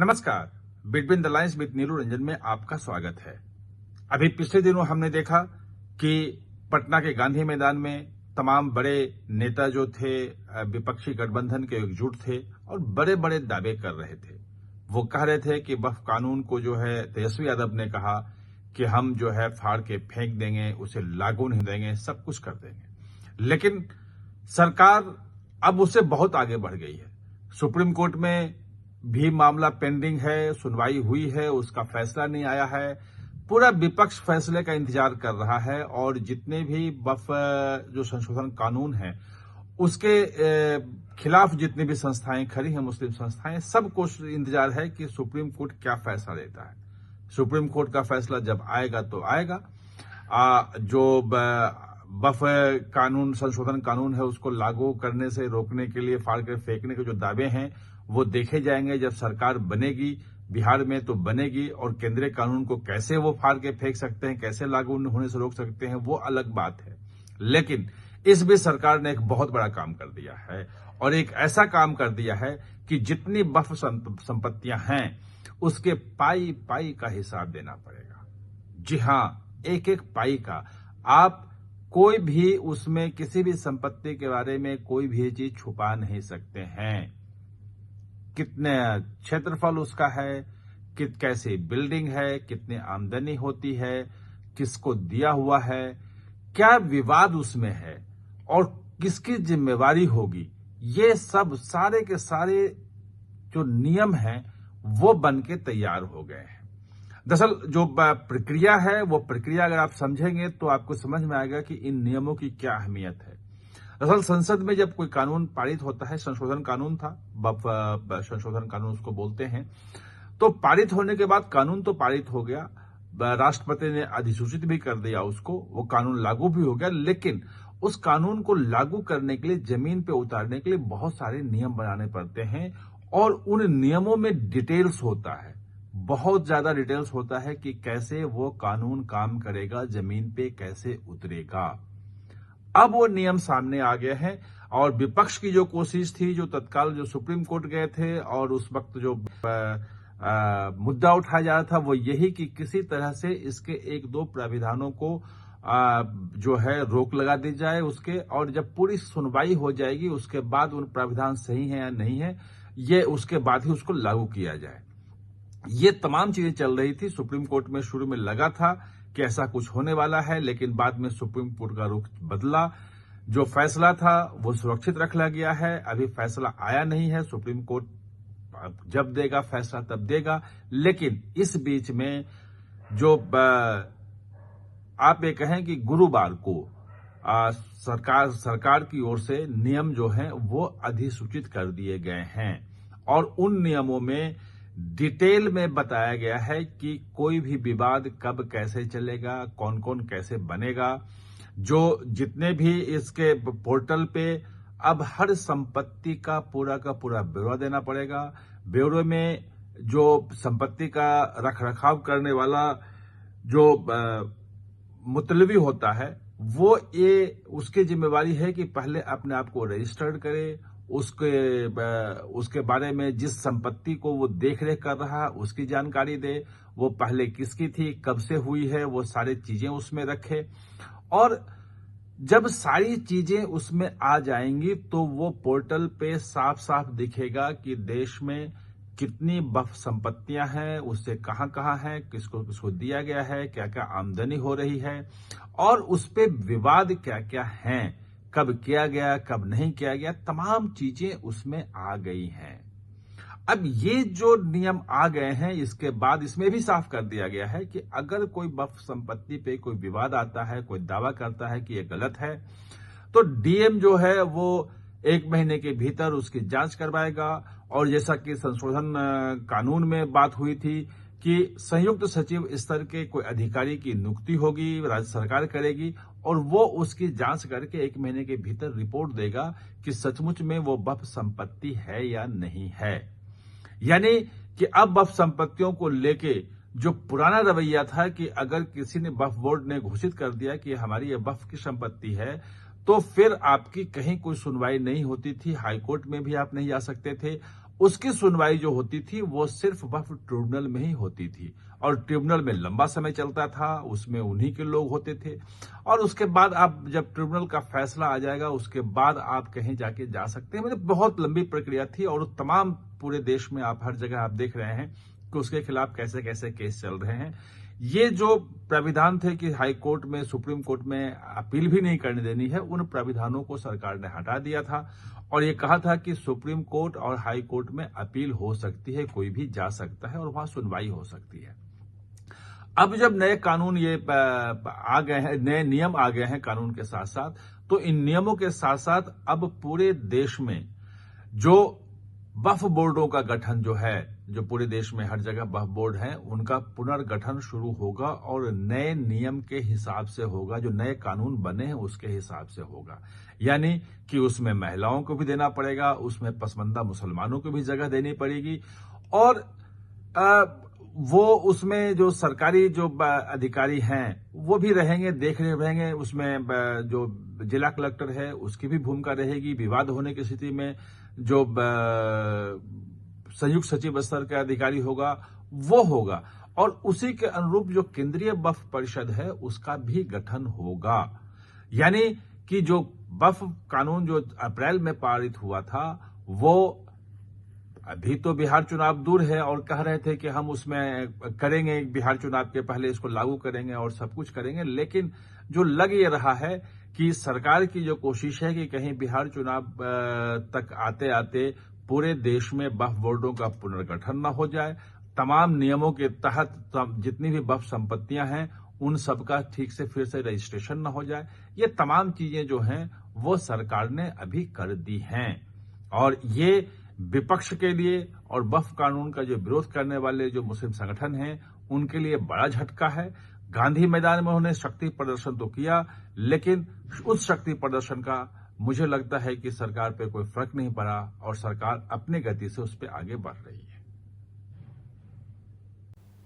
नमस्कार। Between the lines with नीलू रंजन में आपका स्वागत है। अभी पिछले दिनों हमने देखा कि पटना के गांधी मैदान में तमाम बड़े नेता जो थे विपक्षी गठबंधन के एकजुट थे और बड़े बड़े दावे कर रहे थे। वो कह रहे थे कि वक्फ कानून को जो है तेजस्वी यादव ने कहा कि हम जो है फाड़ के फेंक देंगे, उसे लागू नहीं देंगे, सब कुछ कर देंगे। लेकिन सरकार अब उससे बहुत आगे बढ़ गई है। सुप्रीम कोर्ट में भी मामला पेंडिंग है, सुनवाई हुई है, उसका फैसला नहीं आया है। पूरा विपक्ष फैसले का इंतजार कर रहा है और जितने भी वक्फ जो संशोधन कानून है उसके खिलाफ जितनी भी संस्थाएं खड़ी हैं, मुस्लिम संस्थाएं, सबको इंतजार है कि सुप्रीम कोर्ट क्या फैसला देता है। सुप्रीम कोर्ट का फैसला जब आएगा तो आएगा। जो वक्फ कानून संशोधन कानून है उसको लागू करने से रोकने के लिए फाड़ कर फेंकने के जो दावे हैं वो देखे जाएंगे। जब सरकार बनेगी बिहार में तो बनेगी, और केंद्रीय कानून को कैसे वो फाड़ के फेंक सकते हैं, कैसे लागू होने से रोक सकते हैं, वो अलग बात है। लेकिन इस बीच सरकार ने एक बहुत बड़ा काम कर दिया है, और एक ऐसा काम कर दिया है कि जितनी वक्फ संपत्तियां हैं उसके पाई पाई का हिसाब देना पड़ेगा। जी हां, एक एक पाई का। आप कोई भी उसमें किसी भी संपत्ति के बारे में कोई भी चीज छुपा नहीं सकते हैं। कितने क्षेत्रफल उसका है, कैसी बिल्डिंग है, कितनी आमदनी होती है, किसको दिया हुआ है, क्या विवाद उसमें है और किसकी जिम्मेवारी होगी, ये सब सारे के सारे जो नियम हैं वो बन के तैयार हो गए हैं। दरअसल जो प्रक्रिया है वो प्रक्रिया अगर आप समझेंगे तो आपको समझ में आएगा कि इन नियमों की क्या अहमियत है। दरअसल संसद में जब कोई कानून पारित होता है, संशोधन कानून था, संशोधन कानून उसको बोलते हैं, तो पारित होने के बाद कानून तो पारित हो गया, राष्ट्रपति ने अधिसूचित भी कर दिया उसको, वो कानून लागू भी हो गया। लेकिन उस कानून को लागू करने के लिए, जमीन पे उतारने के लिए बहुत सारे नियम बनाने पड़ते हैं, और उन नियमों में डिटेल्स होता है, बहुत ज्यादा डिटेल्स होता है कि कैसे वो कानून काम करेगा, जमीन पे कैसे उतरेगा। अब वो नियम सामने आ गए हैं, और विपक्ष की जो कोशिश थी, जो तत्काल जो सुप्रीम कोर्ट गए थे और उस वक्त जो मुद्दा उठाया जा रहा था वो यही कि किसी तरह से इसके एक दो प्राविधानों को जो है रोक लगा दी जाए उसके, और जब पूरी सुनवाई हो जाएगी उसके बाद उन प्राविधान सही है या नहीं है, ये उसके बाद ही उसको लागू किया जाए। ये तमाम चीजें चल रही थी। सुप्रीम कोर्ट में शुरू में लगा था कि ऐसा कुछ होने वाला है, लेकिन बाद में सुप्रीम कोर्ट का रुख बदला। जो फैसला था वो सुरक्षित रख लिया गया है। अभी फैसला आया नहीं है, सुप्रीम कोर्ट जब देगा फैसला तब देगा। लेकिन इस बीच में जो आप ये कहें कि गुरुवार को सरकार की ओर से नियम जो हैं वो अधिसूचित कर दिए गए हैं, और उन नियमों में डिटेल में बताया गया है कि कोई भी विवाद कब कैसे चलेगा, कौन कौन कैसे बनेगा। जो जितने भी इसके पोर्टल पे अब हर संपत्ति का पूरा ब्यौरा देना पड़ेगा। ब्यौरे में जो संपत्ति का रखरखाव करने वाला जो मुतलवी होता है वो ये उसकी जिम्मेवारी है कि पहले अपने आप को रजिस्टर्ड करे, उसके बारे में जिस संपत्ति को वो देख रेख कर रहा है उसकी जानकारी दे, वो पहले किसकी थी, कब से हुई है, वो सारी चीजें उसमें रखे। और जब सारी चीजें उसमें आ जाएंगी तो वो पोर्टल पे साफ साफ दिखेगा कि देश में कितनी वक्फ संपत्तियां हैं, उससे कहां हैं, किसको किसको दिया गया है, क्या क्या आमदनी हो रही है, और उस पे विवाद क्या क्या हैं, कब किया गया, कब नहीं किया गया, तमाम चीजें उसमें आ गई हैं। अब ये जो नियम आ गए हैं इसके बाद इसमें भी साफ कर दिया गया है कि अगर कोई वक्फ संपत्ति पे कोई विवाद आता है, कोई दावा करता है कि ये गलत है, तो डीएम जो है वो 1 महीने के भीतर उसकी जांच करवाएगा। और जैसा कि संशोधन कानून में बात हुई थी कि संयुक्त सचिव स्तर के कोई अधिकारी की नियुक्ति होगी, राज्य सरकार करेगी, और वो उसकी जांच करके 1 महीने के भीतर रिपोर्ट देगा कि सचमुच में वो वक्फ संपत्ति है या नहीं है। यानी कि अब वक्फ संपत्तियों को लेके जो पुराना रवैया था कि अगर किसी ने वक्फ बोर्ड ने घोषित कर दिया कि हमारी ये वक्फ की संपत्ति है, तो फिर आपकी कहीं कोई सुनवाई नहीं होती थी, हाईकोर्ट में भी आप नहीं जा सकते थे, उसकी सुनवाई जो होती थी वो सिर्फ वक्फ ट्रिब्यूनल में ही होती थी और ट्रिब्यूनल में लंबा समय चलता था, उसमें उन्हीं के लोग होते थे और उसके बाद आप जब ट्रिब्यूनल का फैसला आ जाएगा उसके बाद आप कहीं जाके जा सकते हैं। मतलब बहुत लंबी प्रक्रिया थी और तमाम पूरे देश में आप हर जगह आप देख रहे हैं कि उसके खिलाफ कैसे कैसे केस चल रहे हैं। ये जो प्राविधान थे कि हाई कोर्ट में, सुप्रीम कोर्ट में अपील भी नहीं करने देनी है, उन प्राविधानों को सरकार ने हटा दिया था और ये कहा था कि सुप्रीम कोर्ट और हाई कोर्ट में अपील हो सकती है, कोई भी जा सकता है और वहां सुनवाई हो सकती है। अब जब नए कानून ये आ गए हैं, नए नियम आ गए हैं कानून के साथ साथ, तो इन नियमों के साथ साथ अब पूरे देश में जो वक्फ बोर्डों का गठन जो है, जो पूरे देश में हर जगह वक्फ बोर्ड हैं, उनका पुनर्गठन शुरू होगा और नए नियम के हिसाब से होगा, जो नए कानून बने हैं उसके हिसाब से होगा। यानी कि उसमें महिलाओं को भी देना पड़ेगा, उसमें पसमानदा मुसलमानों को भी जगह देनी पड़ेगी और वो उसमें जो सरकारी जो अधिकारी हैं वो भी रहेंगे, देख रहे रहेंगे। उसमें जो जिला कलेक्टर है उसकी भी भूमिका रहेगी। विवाद होने की स्थिति में जो संयुक्त सचिव स्तर का अधिकारी होगा वो होगा और उसी के अनुरूप जो केंद्रीय वक्फ परिषद है उसका भी गठन होगा। यानी कि जो वक्फ कानून जो अप्रैल में पारित हुआ था वो अभी तो बिहार चुनाव दूर है और कह रहे थे कि हम उसमें करेंगे, बिहार चुनाव के पहले इसको लागू करेंगे और सब कुछ करेंगे, लेकिन जो लग ये रहा है कि सरकार की जो कोशिश है कि कहीं बिहार चुनाव तक आते आते पूरे देश में वक्फ बोर्डों का पुनर्गठन न हो जाए, तमाम नियमों के तहत जितनी भी वक्फ संपत्तियां हैं उन सबका ठीक से फिर से रजिस्ट्रेशन न हो जाए। ये तमाम चीजें जो हैं वो सरकार ने अभी कर दी हैं और ये विपक्ष के लिए और वक्फ कानून का जो विरोध करने वाले जो मुस्लिम संगठन हैं उनके लिए बड़ा झटका है। गांधी मैदान में उन्होंने शक्ति प्रदर्शन तो किया, लेकिन उस शक्ति प्रदर्शन का मुझे लगता है कि सरकार पे कोई फर्क नहीं पड़ा और सरकार अपनी गति से उस पर आगे बढ़ रही है।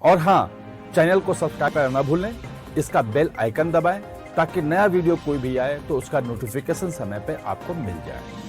और हां, चैनल को सब्सक्राइब करना न भूलें, इसका बेल आइकन दबाएं ताकि नया वीडियो कोई भी आए तो उसका नोटिफिकेशन समय पे आपको मिल जाए।